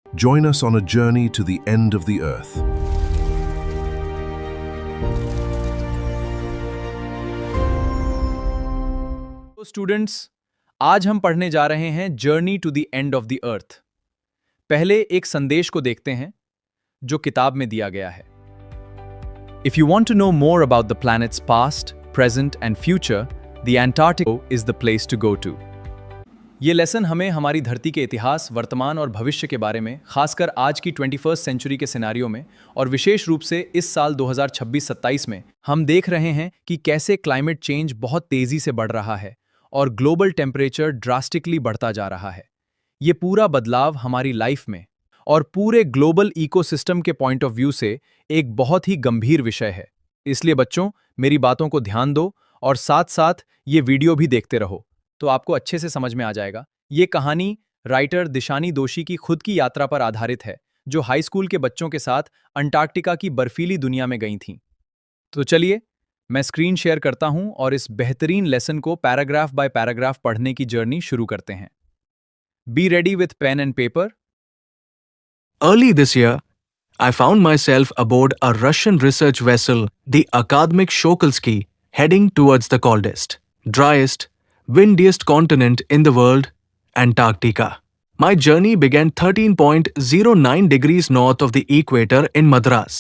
Join us on a journey to the end of the earth. तो students, आज हम पढ़ने जा रहे हैं journey to the end of the earth. पहले एक संदेश को देखते हैं जो किताब में दिया गया है। If you want to know more about the planet's past, present and future, the Antarctica is the place to go to. ये लेसन हमें हमारी धरती के इतिहास, वर्तमान और भविष्य के बारे में, खासकर आज की 21st सेंचुरी के सिनेरियो में और विशेष रूप से इस साल 2026-27 में हम देख रहे हैं कि कैसे क्लाइमेट चेंज बहुत तेजी से बढ़ रहा है और ग्लोबल टेम्परेचर ड्रास्टिकली बढ़ता जा रहा है। ये पूरा बदलाव हमारी लाइफ में और पूरे ग्लोबल इकोसिस्टम के पॉइंट ऑफ व्यू से एक बहुत ही गंभीर विषय है। इसलिए बच्चों, मेरी बातों को ध्यान दो और साथ साथ ये वीडियो भी देखते रहो, तो आपको अच्छे से समझ में आ जाएगा। ये कहानी राइटर दिशानी दोशी की खुद की यात्रा पर आधारित है, जो हाई स्कूल के बच्चों के साथ अंटार्कटिका की बर्फीली दुनिया में गई थीं। तो चलिए, मैं स्क्रीन शेयर करता हूं और इस बेहतरीन लेसन को पैराग्राफ बाय पैराग्राफ पढ़ने की जर्नी शुरू करते हैं। Be ready with pen and paper. Early this year, I found myself aboard a Russian research vessel, the Akademik Shokolsky, heading towards the coldest, driest, windiest continent in the world, Antarctica. My journey began 13.09 degrees north of the equator in Madras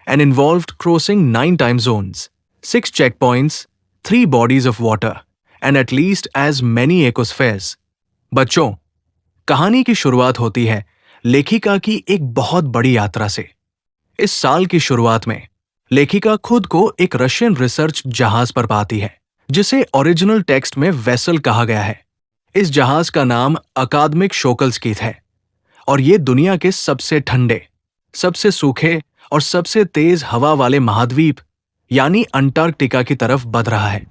and involved crossing 9 time zones, 6 checkpoints, 3 bodies of water, and at least as many ecospheres. बच्चों, कहानी की शुरुआत होती है लेखिका की एक बहुत बड़ी यात्रा से। इस साल की शुरुआत में लेखिका खुद को एक रशियन रिसर्च जहाज पर पाती है, जिसे ओरिजिनल टेक्स्ट में वेसल कहा गया है। इस जहाज का नाम अकादमिक शोकल्स्की है और ये दुनिया के सबसे ठंडे, सबसे सूखे और सबसे तेज हवा वाले महाद्वीप यानी अंटार्कटिका की तरफ बढ़ रहा है।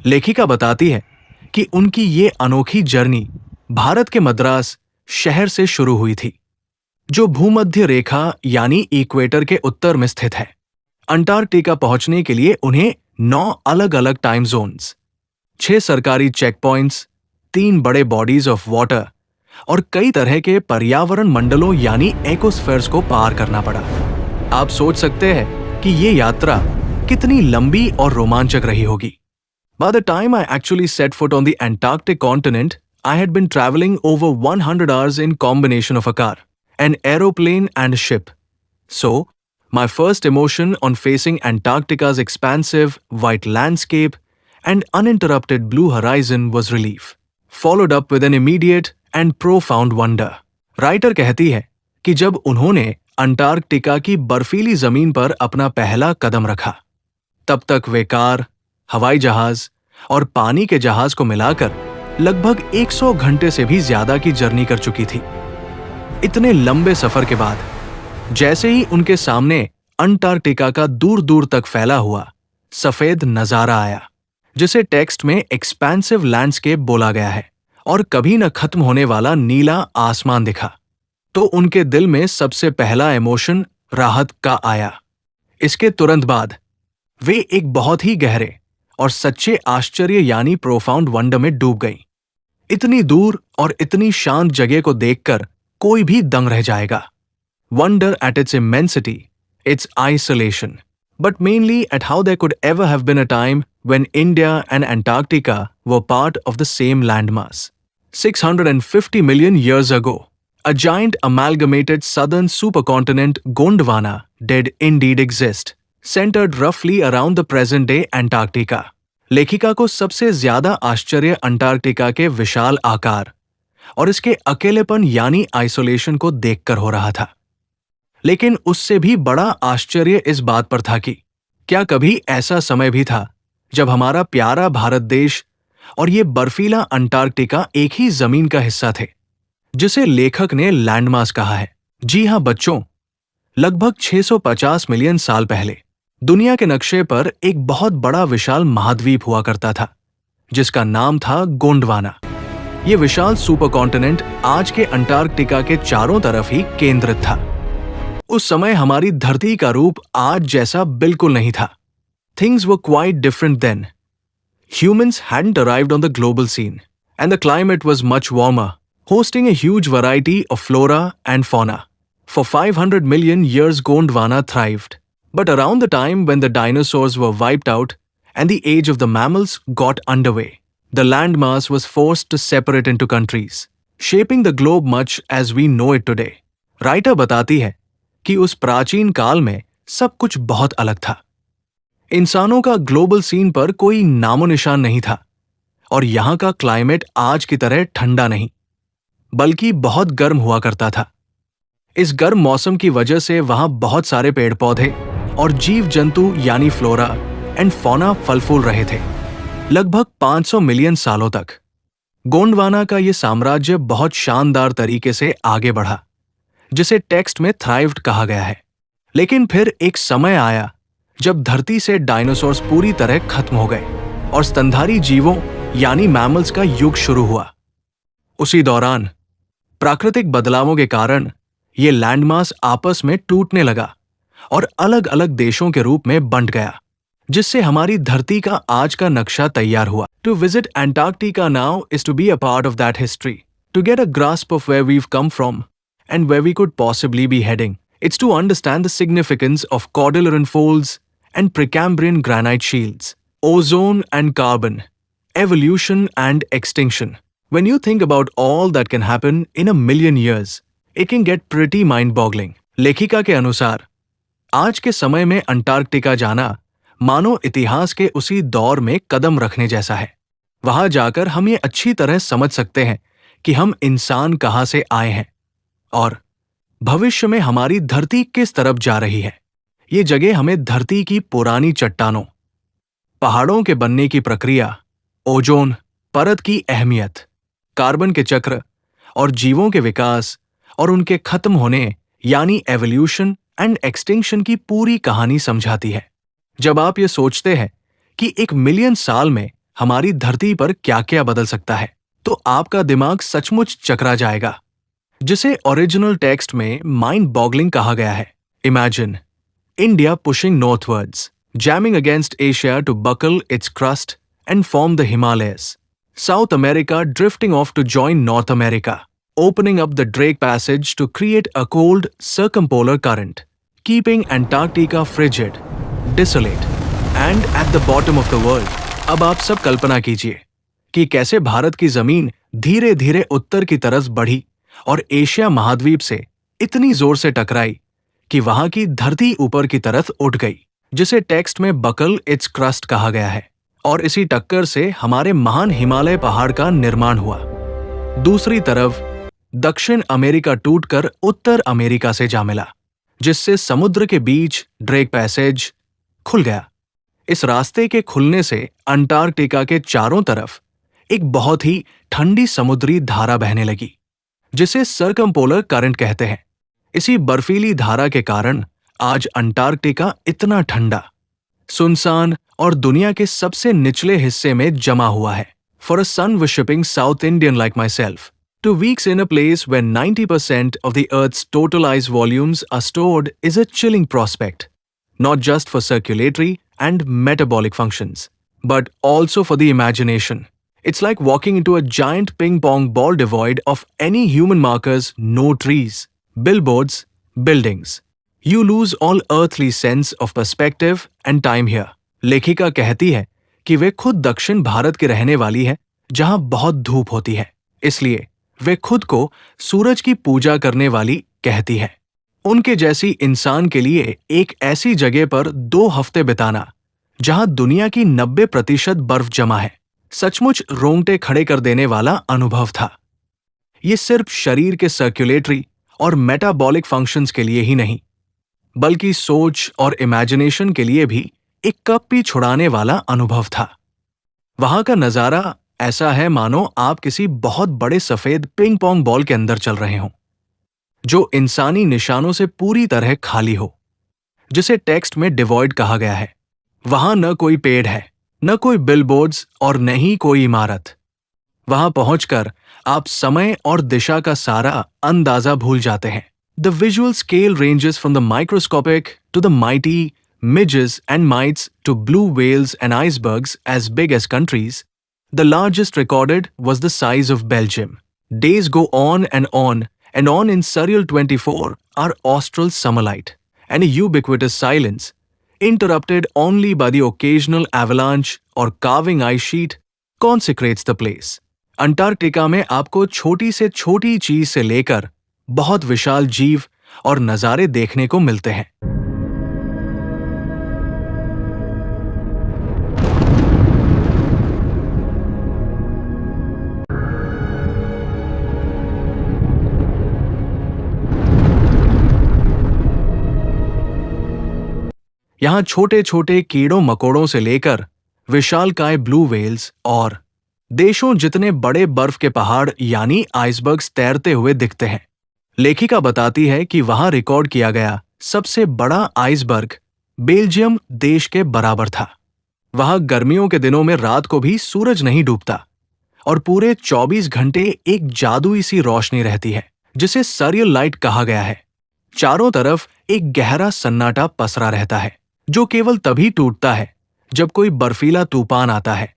लेखिका बताती है कि उनकी ये अनोखी जर्नी भारत के मद्रास शहर से शुरू हुई थी, जो भूमध्य रेखा यानी इक्वेटर के उत्तर में स्थित है। अंटार्कटिका पहुंचने के लिए उन्हें 9 अलग अलग टाइम जोन्स, 6 सरकारी चेक पॉइंट्स, 3 बड़े बॉडीज ऑफ वाटर और कई तरह के पर्यावरण मंडलों यानी एकोस्फेयर्स को पार करना पड़ा। आप सोच सकते हैं कि ये यात्रा कितनी लंबी और रोमांचक रही होगी। By the time I actually set foot on the Antarctic continent, I had been traveling over 100 hours in combination of a car, an aeroplane and a ship. So, my first emotion on facing Antarctica's expansive, white landscape and uninterrupted blue horizon was relief, followed up with an immediate and profound wonder. Writer कहती है कि जब उन्होंने Antarctica की बर्फीली जमीन पर अपना पहला कदम रखा, तब तक वे कार, हवाई जहाज और पानी के जहाज को मिलाकर लगभग 100 घंटे से भी ज्यादा की जर्नी कर चुकी थी। इतने लंबे सफर के बाद जैसे ही उनके सामने अंटार्कटिका का दूर दूर तक फैला हुआ सफेद नजारा आया, जिसे टेक्स्ट में एक्सपेंसिव लैंडस्केप बोला गया है, और कभी न खत्म होने वाला नीला आसमान दिखा, तो उनके दिल में सबसे पहला इमोशन राहत का आया। इसके तुरंत बाद वे एक बहुत ही गहरे और सच्चे आश्चर्य यानी प्रोफाउंड वंडर में डूब गईं। इतनी दूर और इतनी शांत जगह को देखकर कोई भी दंग रह जाएगा। Wonder at its immensity, its isolation, but mainly at how there could ever have been a time when India and Antarctica were part of the same landmass. 650 million years ago, a giant amalgamated southern supercontinent Gondwana did indeed exist, centered roughly around the present-day Antarctica. लेखिका को सबसे ज्यादा आश्चर्य Antarctica के विशाल आकार और इसके अकेलेपन यानी आइसोलेशन को देखकर हो रहा था। लेकिन उससे भी बड़ा आश्चर्य इस बात पर था कि क्या कभी ऐसा समय भी था जब हमारा प्यारा भारत देश और ये बर्फीला अंटार्कटिका एक ही जमीन का हिस्सा थे, जिसे लेखक ने लैंडमास कहा है। जी हां बच्चों, लगभग 650 मिलियन साल पहले दुनिया के नक्शे पर एक बहुत बड़ा विशाल महाद्वीप हुआ करता था, जिसका नाम था गोंडवाना। ये विशाल सुपरकॉन्टिनेंट आज के अंटार्कटिका के चारों तरफ ही केंद्रित था। उस समय हमारी धरती का रूप आज जैसा बिल्कुल नहीं था। Things were quite different then. Humans hadn't arrived on the global scene, and the climate was much warmer, hosting a huge variety of flora and fauna. For 500 million years Gondwana thrived. But around the time when the dinosaurs were wiped out and the age of the mammals got underway, the landmass was forced to separate into countries, shaping the globe much as we know it today. Writer बताती है कि उस प्राचीन काल में सब कुछ बहुत अलग था। इंसानों का ग्लोबल सीन पर कोई नामो निशान नहीं था और यहाँ का क्लाइमेट आज की तरह ठंडा नहीं, बल्कि बहुत गर्म हुआ करता था। इस गर्म मौसम की वजह से वहां बहुत सारे पेड़ पौधे और जीव जंतु यानी फ्लोरा एंड फौना फल फूल रहे थे। लगभग 500 मिलियन सालों तक गोंडवाना का यह साम्राज्य बहुत शानदार तरीके से आगे बढ़ा, जिसे टेक्स्ट में थ्राइव्ड कहा गया है। लेकिन फिर एक समय आया जब धरती से डायनासोर्स पूरी तरह खत्म हो गए और स्तनधारी जीवों यानी मैमल्स का युग शुरू हुआ। उसी दौरान प्राकृतिक बदलावों के कारण ये लैंडमास आपस में टूटने लगा और अलग अलग देशों के रूप में बंट गया, जिससे हमारी धरती का आज का नक्शा तैयार हुआ। To visit Antarctica now is to be a part of that history, to get a grasp of where we've come from and where we could possibly be heading. It's to understand the significance of Cordilleran folds and Precambrian granite shields, ozone and carbon, evolution and extinction. When you think about all that can happen in a million years, it can get pretty mind-boggling. लेखिका के अनुसार आज के समय में Antarctica जाना मानो इतिहास के उसी दौर में कदम रखने जैसा है। वहां जाकर हम ये अच्छी तरह समझ सकते हैं कि हम इंसान कहां से आए हैं और भविष्य में हमारी धरती किस तरफ जा रही है। ये जगह हमें धरती की पुरानी चट्टानों, पहाड़ों के बनने की प्रक्रिया, ओजोन परत की अहमियत, कार्बन के चक्र और जीवों के विकास और उनके खत्म होने यानी एवोल्यूशन एंड एक्सटिंक्शन की पूरी कहानी समझाती है। जब आप ये सोचते हैं कि 1 मिलियन साल में हमारी धरती पर क्या क्या बदल सकता है, तो आपका दिमाग सचमुच चकरा जाएगा, जिसे ओरिजिनल टेक्स्ट में माइंड बॉगलिंग कहा गया है। Imagine India pushing northwards, jamming against Asia to buckle its crust and form the Himalayas, South America drifting off to join North America, opening up the Drake Passage to create a cold circumpolar current, keeping Antarctica frigid, desolate, and at the bottom of the world. अब आप सब कल्पना कीजिए कि कैसे भारत की जमीन धीरे धीरे उत्तर की तरफ बढ़ी और एशिया महाद्वीप से इतनी जोर से टकराई कि वहां की धरती ऊपर की तरफ उठ गई, जिसे टेक्स्ट में बकल इट्स क्रस्ट कहा गया है। और इसी टक्कर से हमारे महान हिमालय पहाड़ का निर्माण हुआ। दूसरी तरफ दक्षिण अमेरिका टूटकर उत्तर अमेरिका से जा मिला, जिससे समुद्र के बीच ड्रेक पैसेज खुल गया। इस रास्ते के खुलने से अंटार्कटिका के चारों तरफ एक बहुत ही ठंडी समुद्री धारा बहने लगी, जिसे सर्कमपोलर करंट कहते हैं। इसी बर्फीली धारा के कारण आज अंटार्कटिका इतना ठंडा, सुनसान और दुनिया के सबसे निचले हिस्से में जमा हुआ है। For a sun worshipping South Indian like myself, to weeks in a place where 90% of the Earth's total ice volumes are stored is a chilling prospect, not just for circulatory and metabolic functions, but also for the imagination. It's like walking into a giant ping-pong ball devoid of any human markers, no trees, billboards, buildings. You lose all earthly sense of perspective and time here. लेखिका कहती है कि वे खुद दक्षिण भारत की रहने वाली है, जहां बहुत धूप होती है, इसलिए वे खुद को सूरज की पूजा करने वाली कहती है। उनके जैसी इंसान के लिए एक ऐसी जगह पर 2 हफ्ते बिताना जहां दुनिया की 90% बर्फ जमा है, सचमुच रोंगटे खड़े कर देने वाला अनुभव था। ये सिर्फ शरीर के सर्कुलेटरी और मेटाबॉलिक फंक्शंस के लिए ही नहीं, बल्कि सोच और इमेजिनेशन के लिए भी एक कप्पी छुड़ाने वाला अनुभव था। वहां का नजारा ऐसा है मानो आप किसी बहुत बड़े सफेद पिंग पोंग बॉल के अंदर चल रहे हों, जो इंसानी निशानों से पूरी तरह खाली हो, जिसे टेक्स्ट में डिवॉइड कहा गया है। वहां न कोई पेड़ है, न कोई बिलबोर्ड्स और न ही कोई इमारत। वहां पहुंचकर आप समय और दिशा का सारा अंदाजा भूल जाते हैं। The visual scale ranges from the microscopic to the mighty midges and mites to blue whales and icebergs as big as countries. The largest recorded was the size of Belgium. Days go on and on in Surreal 24 are austral summer light and a ubiquitous silence, interrupted only by the occasional avalanche or carving ice sheet, consecrates the place. Antarctica में आपको छोटी से छोटी चीज से लेकर बहुत विशाल जीव और नजारे देखने को मिलते हैं। यहां छोटे छोटे कीड़ों मकोड़ों से लेकर विशालकाय ब्लू व्हेल्स और देशों जितने बड़े बर्फ के पहाड़ यानी आइसबर्ग्स तैरते हुए दिखते हैं। लेखिका बताती है कि वहां रिकॉर्ड किया गया सबसे बड़ा आइसबर्ग बेल्जियम देश के बराबर था। वहां गर्मियों के दिनों में रात को भी सूरज नहीं डूबता और पूरे 24 घंटे एक जादुई सी रोशनी रहती है जिसे सरियल लाइट कहा गया है। चारों तरफ एक गहरा सन्नाटा पसरा रहता है जो केवल तभी टूटता है जब कोई बर्फीला तूफान आता है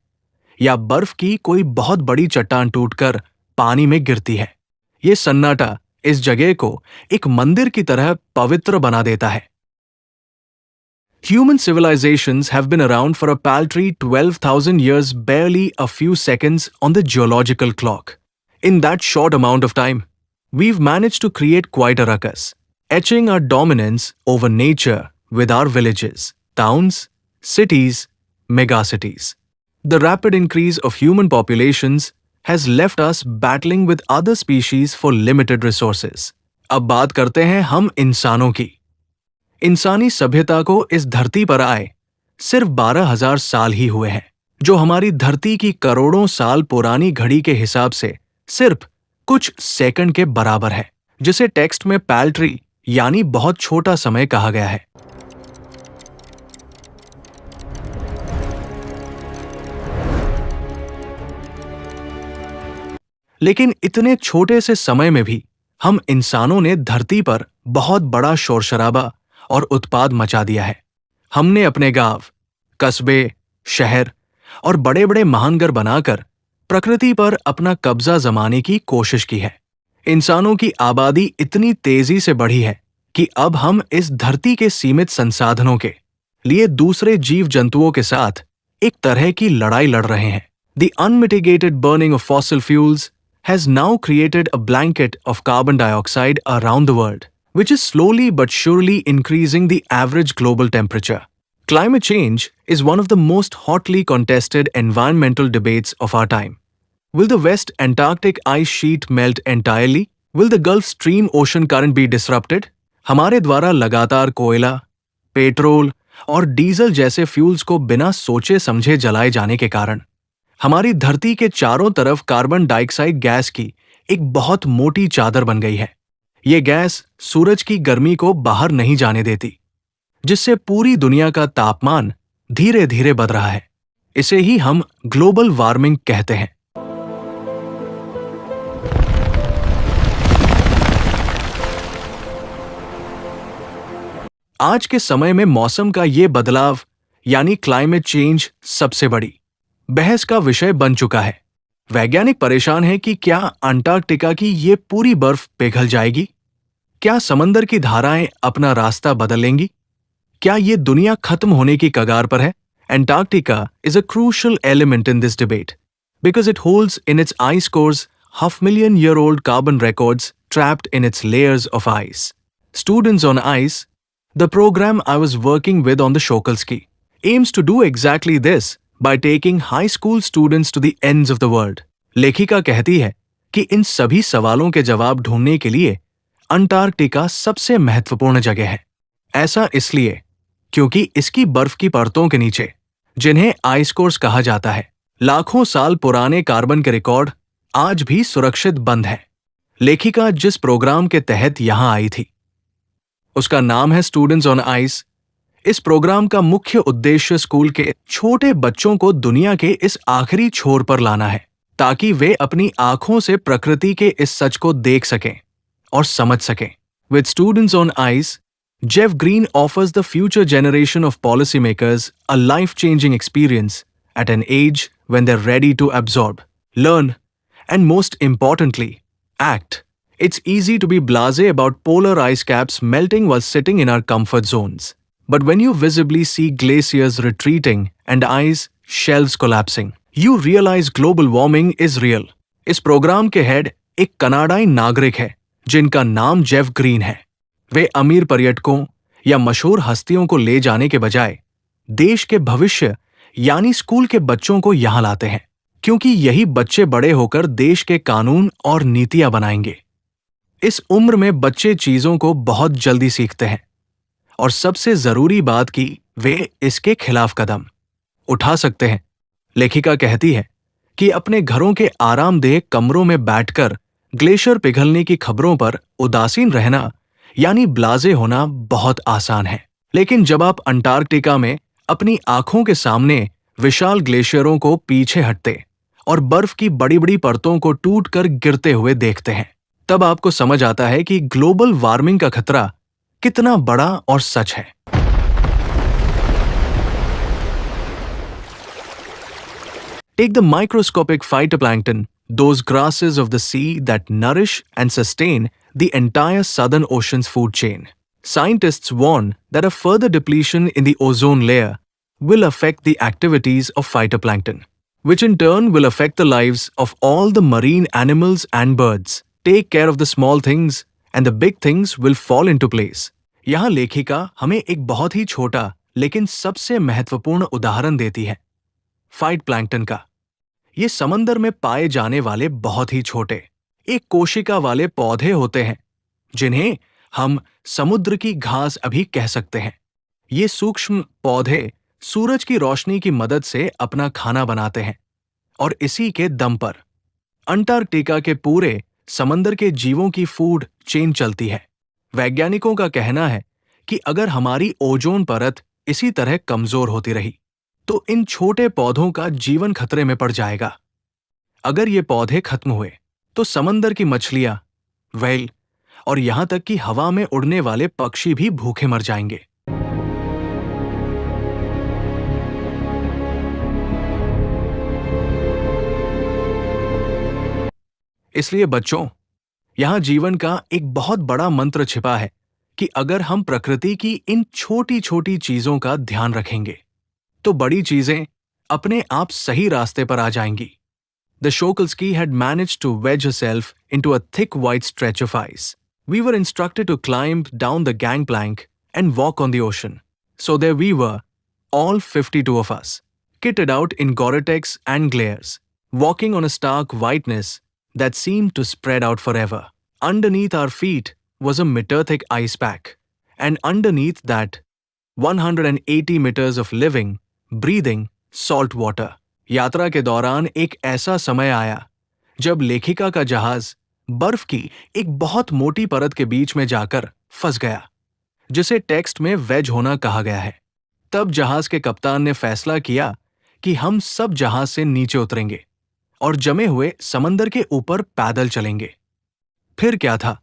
या बर्फ की कोई बहुत बड़ी चट्टान टूटकर पानी में गिरती है। ये सन्नाटा इस जगह को एक मंदिर की तरह पवित्र बना देता है। Human civilizations have been around for a paltry 12,000 years, barely a few seconds on the geological clock. In that short amount of time, we've managed to create quite a ruckus, etching our dominance over nature with our villages, towns, cities, megacities. The rapid increase of human populations has left us battling with other species for limited resources. अब बात करते हैं हम इंसानों की। इंसानी सभ्यता को इस धरती पर आए सिर्फ 12,000 साल ही हुए हैं, जो हमारी धरती की करोड़ों साल पुरानी घड़ी के हिसाब से सिर्फ कुछ सेकंड के बराबर है, जिसे टेक्स्ट में पैल्ट्री यानी बहुत छोटा समय कहा गया है। लेकिन इतने छोटे से समय में भी हम इंसानों ने धरती पर बहुत बड़ा शोरशराबा और उत्पाद मचा दिया है। हमने अपने गांव, कस्बे, शहर और बड़े बड़े महानगर बनाकर प्रकृति पर अपना कब्जा जमाने की कोशिश की है। इंसानों की आबादी इतनी तेजी से बढ़ी है कि अब हम इस धरती के सीमित संसाधनों के लिए दूसरे जीव जंतुओं के साथ एक तरह की लड़ाई लड़ रहे हैं। The unmitigated burning of fossil fuels has now created a blanket of carbon dioxide around the world, which is slowly but surely increasing the average global temperature. Climate change is one of the most hotly contested environmental debates of our time. Will the West Antarctic ice sheet melt entirely? Will the Gulf Stream ocean current be disrupted? हमारे द्वारा लगातार कोयला, petrol और diesel जैसे fuels को बिना सोचे समझे जलाए जाने के कारण हमारी धरती के चारों तरफ कार्बन डाइऑक्साइड गैस की एक बहुत मोटी चादर बन गई है। ये गैस सूरज की गर्मी को बाहर नहीं जाने देती, जिससे पूरी दुनिया का तापमान धीरे धीरे बढ़ रहा है। इसे ही हम ग्लोबल वार्मिंग कहते हैं। आज के समय में मौसम का ये बदलाव यानी क्लाइमेट चेंज सबसे बड़ी बहस का विषय बन चुका है। वैज्ञानिक परेशान है कि क्या अंटार्कटिका की ये पूरी बर्फ पिघल जाएगी? क्या समंदर की धाराएं अपना रास्ता बदल लेंगी? क्या ये दुनिया खत्म होने की कगार पर है? Antarctica is a crucial element in this debate because it holds in its ice cores half-million-year-old carbon records trapped in its layers of ice. Students on Ice, the program I was working with on the Shokalski, aims to do exactly this by taking high school students to the ends of the world. लेखिका कहती है कि इन सभी सवालों के जवाब ढूंढने के लिए अंटार्कटिका सबसे महत्वपूर्ण जगह है। ऐसा इसलिए क्योंकि इसकी बर्फ की परतों के नीचे, जिन्हें आइस कोर्स कहा जाता है, लाखों साल पुराने कार्बन के रिकॉर्ड आज भी सुरक्षित बंद है। लेखिका जिस प्रोग्राम के तहत यहां आई थी उसका नाम है स्टूडेंट्स ऑन आइस। इस प्रोग्राम का मुख्य उद्देश्य स्कूल के छोटे बच्चों को दुनिया के इस आखिरी छोर पर लाना है ताकि वे अपनी आंखों से प्रकृति के इस सच को देख सकें और समझ सकें। With students on ice, Jeff Green offers the future generation of policymakers a life-changing experience at an age when they're ready to absorb, learn, and most importantly, act It's easy to be blasé about polar ice caps melting while sitting in our comfort zones. But when you visibly see glaciers retreating and ice shelves collapsing, you realize global warming is real. इस programme के head एक कनाडाई नागरिक है जिनका नाम Jeff green है। वे अमीर पर्यटकों या मशहूर हस्तियों को ले जाने के बजाय देश के भविष्य यानी स्कूल के बच्चों को यहां लाते हैं, क्योंकि यही बच्चे बड़े होकर देश के कानून और नीतियां बनाएंगे। इस उम्र में बच्चे चीजों को बहुत जल्दी सीखते हैं और सबसे जरूरी बात कि वे इसके खिलाफ कदम उठा सकते हैं। लेखिका कहती है कि अपने घरों के आरामदेह कमरों में बैठकर ग्लेशियर पिघलने की खबरों पर उदासीन रहना यानी ब्लाजे होना बहुत आसान है, लेकिन जब आप अंटार्कटिका में अपनी आंखों के सामने विशाल ग्लेशियरों को पीछे हटते और बर्फ की बड़ी बड़ी परतों को टूटकर गिरते हुए देखते हैं, तब आपको समझ आता है कि ग्लोबल वार्मिंग का खतरा कितना बड़ा और सच है। Take the microscopic phytoplankton, those grasses of the sea that nourish and sustain the entire Southern Ocean's food chain. Scientists warn that a further depletion in the ozone layer will affect the activities of phytoplankton, which in turn will affect the lives of all the marine animals and birds. Take care of the small things and the big things will fall into place. यहाँ लेखिका हमें एक बहुत ही छोटा लेकिन सबसे महत्वपूर्ण उदाहरण देती है, फाइटप्लैंक्टन का। ये समंदर में पाए जाने वाले बहुत ही छोटे एक कोशिका वाले पौधे होते हैं जिन्हें हम समुद्र की घास अभी कह सकते हैं। ये सूक्ष्म पौधे सूरज की रोशनी की मदद से अपना खाना बनाते हैं और इसी के दम पर अंटार्कटिका के पूरे समंदर के जीवों की फूड चेन चलती है। वैज्ञानिकों का कहना है कि अगर हमारी ओजोन परत इसी तरह कमजोर होती रही तो इन छोटे पौधों का जीवन खतरे में पड़ जाएगा। अगर ये पौधे खत्म हुए तो समंदर की मछलियां, व्हेल और यहां तक कि हवा में उड़ने वाले पक्षी भी भूखे मर जाएंगे। इसलिए बच्चों, यहां जीवन का एक बहुत बड़ा मंत्र छिपा है कि अगर हम प्रकृति की इन छोटी छोटी चीजों का ध्यान रखेंगे तो बड़ी चीजें अपने आप सही रास्ते पर आ जाएंगी। The Shokalski had managed to wedge herself into a thick white stretch of ice. We were instructed to climb down the gangplank and walk on the ocean. So there we were, all 52 of us, kitted out in Gore-Tex and glares, walking on a stark whiteness that seemed to spread out forever. Underneath our feet was a meter-thick ice pack, and underneath that, 180 meters of living, breathing salt water. यात्रा के दौरान एक ऐसा समय आया जब लेखिका का जहाज बर्फ की एक बहुत मोटी परत के बीच में जाकर फंस गया, जिसे टेक्स्ट में वेज होना कहा गया है। तब जहाज के कप्तान ने फैसला किया कि हम सब जहाज से नीचे उतरेंगे और जमे हुए समंदर के ऊपर पैदल चलेंगे। फिर क्या था?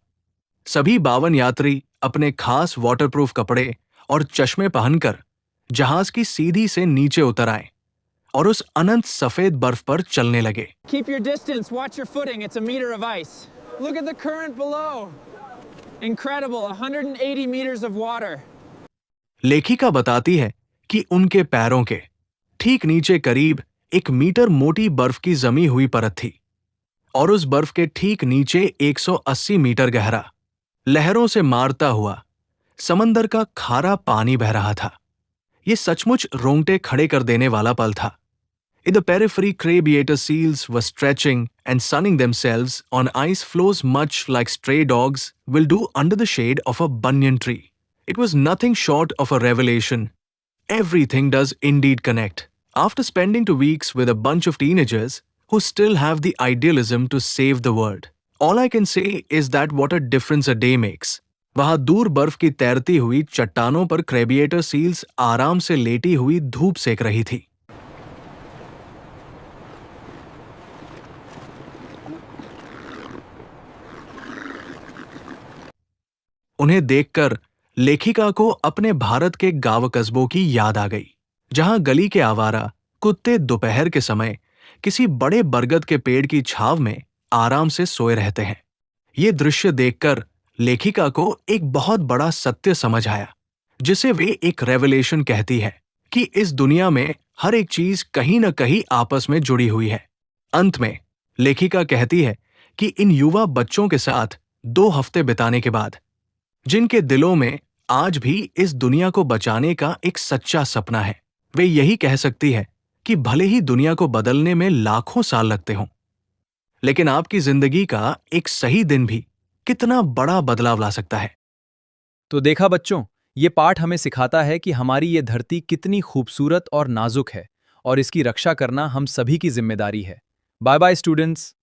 सभी 52 यात्री अपने खास वाटरप्रूफ कपड़े और चश्मे पहनकर जहाज की सीधी से नीचे उतर आए और उस अनंत सफेद बर्फ पर चलने लगे। Keep your distance, watch your footing, it's a meter of ice. Look at the current below. Incredible, 180 meters of water. लेखिका बताती है कि उनके पैरों के ठीक नीचे करीब 1 मीटर मोटी बर्फ की जमी हुई परत थी और उस बर्फ के ठीक नीचे 180 मीटर गहरा, लहरों से मारता हुआ समंदर का खारा पानी बह रहा था। ये सचमुच रोंगटे खड़े कर देने वाला पल था। In the periphery, crabeater seals were stretching and sunning themselves on ice floes much like stray dogs will do under the shade of a banyan tree. It was nothing short of a revelation. Everything does indeed connect. After spending 2 weeks with a bunch of teenagers who still have the idealism to save the world, all I can say is that what a difference a day makes. वहां दूर बर्फ की तैरती हुई चट्टानों पर क्रेबिएटर seals आराम से लेटी हुई धूप सेक रही थी। उन्हें देखकर लेखिका को अपने भारत के गांव कस्बों की याद आ गई, जहां गली के आवारा कुत्ते दोपहर के समय किसी बड़े बरगद के पेड़ की छाव में आराम से सोए रहते हैं ये दृश्य देखकर लेखिका को एक बहुत बड़ा सत्य समझ आया, जिसे वे एक रेवलेशन कहती है कि इस दुनिया में हर एक चीज कहीं न कहीं आपस में जुड़ी हुई है। अंत में लेखिका कहती है कि इन युवा बच्चों के साथ 2 हफ्ते बिताने के बाद, जिनके दिलों में आज भी इस दुनिया को बचाने का एक सच्चा सपना है, वे यही कह सकती है कि भले ही दुनिया को बदलने में लाखों साल लगते हों, लेकिन आपकी जिंदगी का एक सही दिन भी कितना बड़ा बदलाव ला सकता है। तो देखा बच्चों, ये पाठ हमें सिखाता है कि हमारी ये धरती कितनी खूबसूरत और नाजुक है और इसकी रक्षा करना हम सभी की जिम्मेदारी है। Bye bye students.